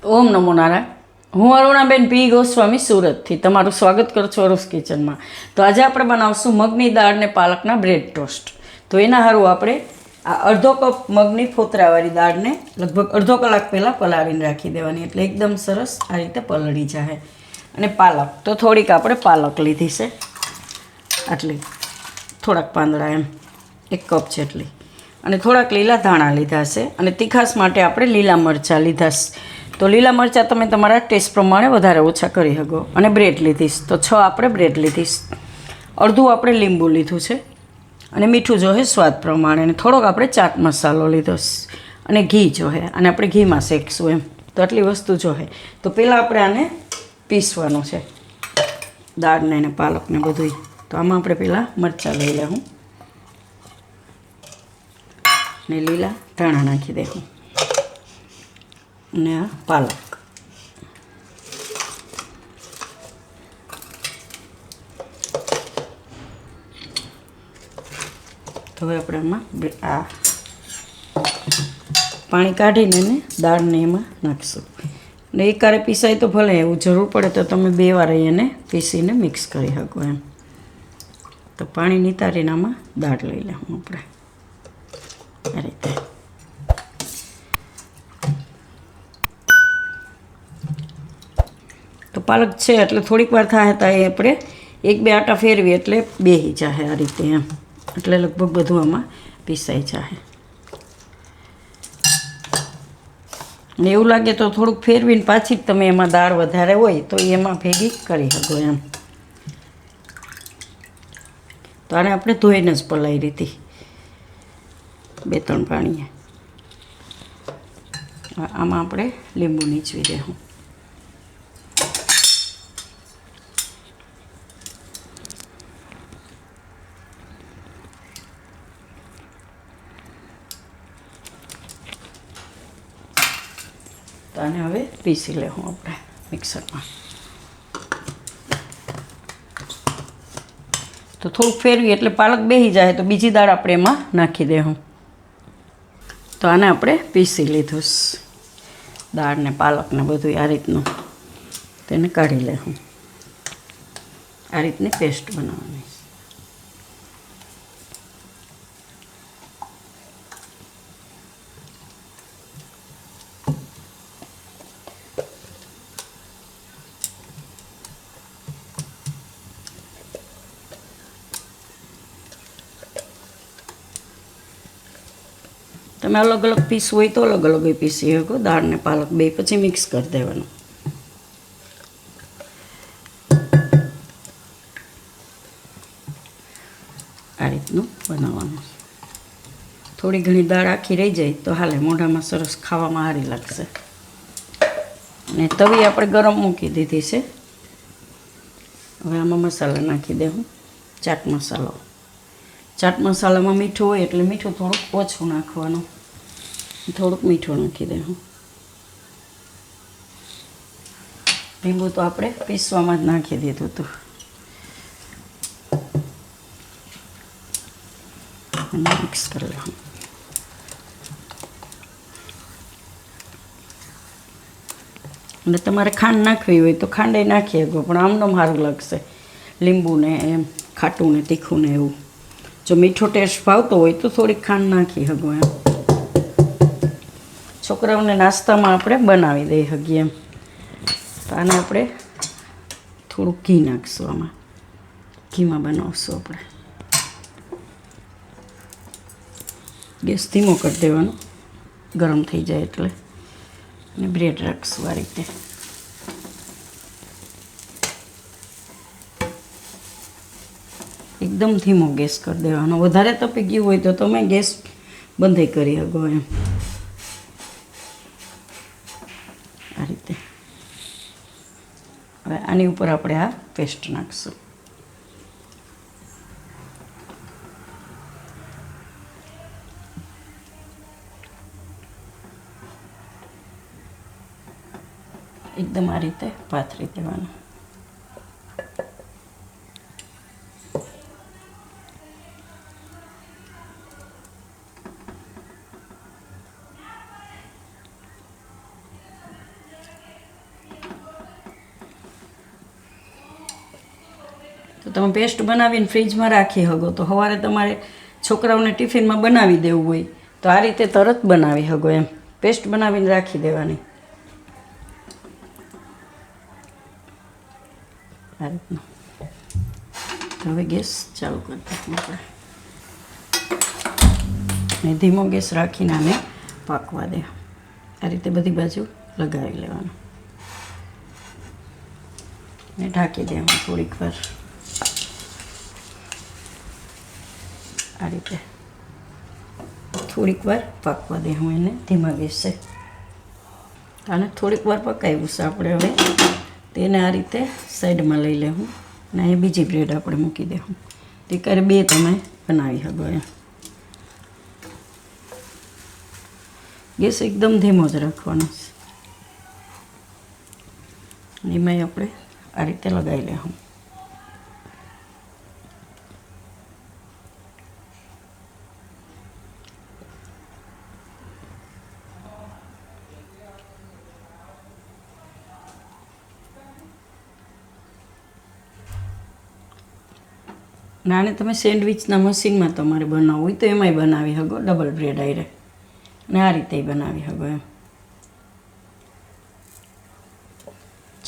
ઓમ નમો નારાયણ. હું અરુણાબેન પી ગોસ્વામી સુરતથી તમારું સ્વાગત કરું છું અરુસ કિચનમાં. તો આજે આપણે બનાવશું મગની દાળ ને પાલકના બ્રેડ ટોસ્ટ. તો એના સારું આપણે આ અડધો કપ મગની ફોતરાવાળી દાળને લગભગ અડધો કલાક પહેલાં પલાળીને રાખી દેવાની, એટલે એકદમ સરસ આ રીતે પલળી જાય. અને પાલક તો થોડીક આપણે પાલક લીધી છે, આટલી થોડાક પાંદડા એમ 1 કપ જેટલી. અને થોડાક લીલા ધાણા લીધા છે. અને તીખાશ માટે આપણે લીલા મરચાં લીધા છે. તો લીલા મરચાં તમે તમારા ટેસ્ટ પ્રમાણે વધારે ઓછા કરી શકો. અને બ્રેડ લીધીશ તો 6 આપણે બ્રેડ લીધીશ. અડધું આપણે લીંબુ લીધું છે. અને મીઠું જોહે સ્વાદ પ્રમાણે. અને થોડોક આપણે ચાટ મસાલો લીધો છે. અને ઘી જોહે, અને આપણે ઘીમાં શેકશું એમ. તો આટલી વસ્તુ જોહે. તો પહેલાં આપણે આને પીસવાનું છે, દાળને અને પાલકને બધું. તો આમાં આપણે પહેલાં મરચાં લઈ લેવું ને લીલા ધાણા નાખી દેવું અને આ પાલક. તો હવે આપણે આમાં આ પાણી કાઢીને એને દાળને એમાં નાખીશું. ને એકારે પીસાય તો ભલે, એવું જરૂર પડે તો તમે 2 વાર એને પીસીને મિક્સ કરી શકો એમ. તો પાણી નિતારીને આમાં દાળ લઈ લેવું આપણે આ રીતે. તો પાલક છે એટલે થોડીક વાર થાય તો એ આપણે 1-2 આટા ફેરવી એટલે બેસી જાય આ રીતે એમ. એટલે લગભગ બધું આમાં પીસાઈ જાય. ને એવું લાગે તો થોડુંક ફેરવીને પાછી જ તમે એમાં દાળ વધારે હોય તો એમાં ભેગી કરી શકો એમ. તો આને આપણે ધોઈને જ પલાળી હતી 2-3 પાણીએ. આમાં આપણે લીંબુ નીચવી દેવું. તો આને હવે પીસી લેવું આપણે મિક્સરમાં. તો થોડુંક ફેરવી એટલે પાલક બેસી જાય તો બીજી દાળ આપણે એમાં નાખી દેવું. તો આને આપણે પીસી લીધું દાળ ને પાલક ને બધું આ રીતનું. તેને કાઢી લેવું. આ રીતની પેસ્ટ બનાવવાની. તમે અલગ અલગ પીસ હોય તો અલગ અલગ પીસી શકો. દાળ ને પાલક બે પછી મિક્સ કરી દેવાનું. આ રીતનું બનાવવાનું. થોડી ઘણી દાળ આખી રહી જાય તો હાલે, મોઢામાં સરસ ખાવામાં સારી લાગશે. અને તવી આપણે ગરમ મૂકી દીધી છે. હવે આમાં મસાલા નાખી દેવું. ચાટ મસાલો. ચાટ મસાલામાં મીઠું હોય એટલે મીઠું થોડુંક ઓછું નાખવાનું. થોડુંક મીઠું નાખી દેવું. લીંબુ તો આપણે પીસવામાં જ નાખી દીધું હતું. મિક્સ કરી લેવું. અને તમારે ખાંડ નાખવી હોય તો ખાંડે નાખી શકો, પણ આમનો સારું લાગશે. લીંબુને એમ ખાટું ને તીખું ને એવું. જો મીઠો ટેસ્ટ ભાવતો હોય તો થોડીક ખાંડ નાખી શકો એમ. છોકરાઓને નાસ્તામાં આપણે બનાવી દઈ શકીએ એમ. તો આને આપણે થોડુંક ઘી નાખીશું આમાં. ઘીમાં બનાવશું આપણે. ગેસ ધીમો કરી દેવાનો ગરમ થઈ જાય એટલે. અને બ્રેડ રાખશું આ રીતે. એકદમ ધીમો ગેસ કરી દેવાનો. વધારે તપી ગયું હોય તો તમે ગેસ બંધ કરી શકો એમ. આ રીતે. હવે આની ઉપર આપણે આ પેસ્ટ નાખશું. એકદમ આ રીતે પાથરી દેવાનું. તો તમે પેસ્ટ બનાવીને ફ્રીજમાં રાખી શકો. તો સવારે તમારે છોકરાઓને ટિફિનમાં બનાવી દેવું હોય તો આ રીતે તરત બનાવી શકો એમ. પેસ્ટ બનાવીને રાખી દેવાની આ રીતનું. તો હવે ગેસ ચાલુ કરી દઈશું આપણે ને ધીમો ગેસ રાખીને આને પાકવા દે. આ રીતે બધી બાજુ લગાવી લેવાનું ને ઢાંકી દેવાનું થોડીક વાર. આ રીતે થોડીક વાર પાકવા દે હું એને ધીમા ગેસે. આને થોડીક વાર પકાવ્યું છે આપણે. હવે તેને આ રીતે સાઈડમાં લઈ લેવું ને અહીંયા બીજી બ્રેડ આપણે મૂકી દેવું. તે કરે બે તમે બનાવી શકો એમ. ગેસ એકદમ ધીમો જ રાખવાનો છે. એમાંય આપણે આ રીતે લગાવી લેવું. આને તમે સેન્ડવિચના મશીનમાં તમારે બનાવવું હોય તો એમાંય બનાવી શકો. ડબલ બ્રેડ આયરે ને આ રીતે બનાવી શકો એમ.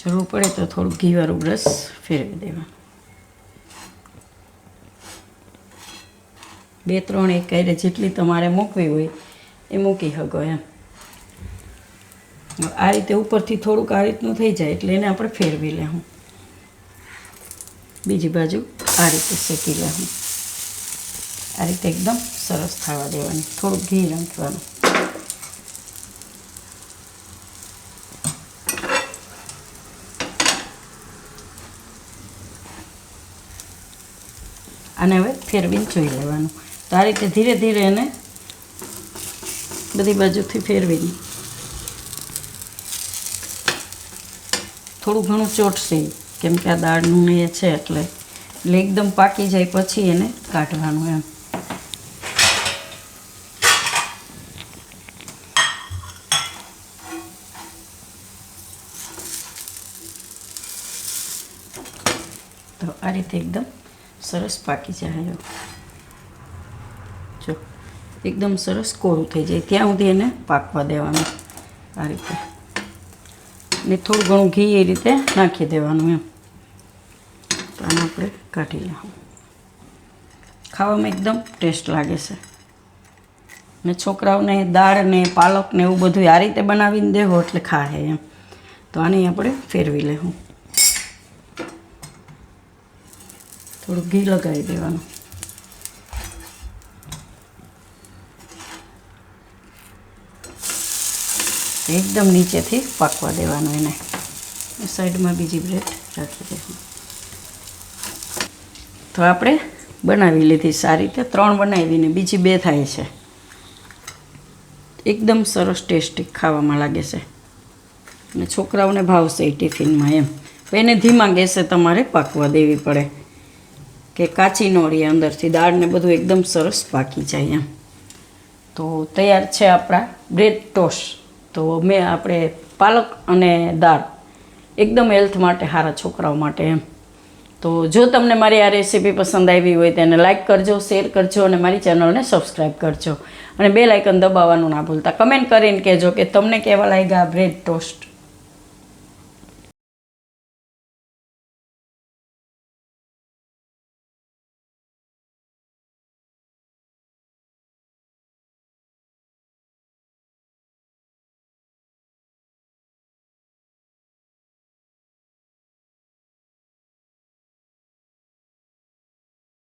જરૂર પડે તો થોડું ઘીવાળું બ્રશ ફેરવી દેવાનું. 2-3 એક આયરે જેટલી તમારે મૂકવી હોય એ મૂકી શકો એમ. આ રીતે ઉપરથી થોડુંક આ રીતનું થઈ જાય એટલે એને આપણે ફેરવી લેવું. બીજી બાજુ આ રીતે શેકી લેવું. આ રીતે એકદમ સરસ થવા દેવાની. થોડુંક ઘી નાખવાનું. આને હવે ફેરવીને જોઈ લેવાનું. તો આ રીતે ધીરે ધીરે એને બધી બાજુથી ફેરવીને થોડું ઘણું ચોટશે કેમ કે આ દાળનું એ છે એટલે એકદમ પાકી જાય પછી એને કાઢવાનું એમ. તો આ રીતે એકદમ સરસ પાકી જાય. જો એકદમ સરસ કોરું થઈ જાય ત્યાં સુધી એને પાકવા દેવાનું. આ રીતે ને થોડું ઘણું ઘી એ રીતે નાખી દેવાનું એમ. તો આને આપણે કાઢી લઈએ. ખાવામાં એકદમ ટેસ્ટ લાગે છે ને છોકરાઓને દાળ ને પાલક ને એવું બધું આ રીતે બનાવીને દેવો એટલે ખાય એમ. તો આને આપણે ફેરવી લેવું. થોડું ઘી લગાવી દેવાનું. એકદમ નીચેથી પાકવા દેવાનું એને. સાઈડમાં બીજી બ્રેડ રાખી દેવું. તો આપણે બનાવી લીધી સારી રીતે. 3 બનાવીને બીજી 2 થાય છે. એકદમ સરસ ટેસ્ટી ખાવામાં લાગે છે અને છોકરાઓને ભાવશે એ ટિફિનમાં એમ. એને ધીમા ગેસે તમારે પાકવા દેવી પડે કે કાચી ન રહે અંદરથી. દાળ ને બધું એકદમ સરસ પાકી જાય એમ. તો તૈયાર છે આપણા બ્રેડ ટોસ્ટ. તો મેં આપણે પાલક અને દાળ એકદમ હેલ્થ માટે સારા છોકરાઓ માટે એમ. તો જો તમને મારી આ રેસીપી પસંદ આવી હોય તો એને લાઇક કરજો, શેર કરજો અને મારી ચેનલને સબસ્ક્રાઈબ કરજો અને બેલ આઇકન દબાવવાનું ના ભૂલતા. કમેન્ટ કરીને કહેજો કે તમને કેવા લાગ્યા બ્રેડ ટોસ્ટ.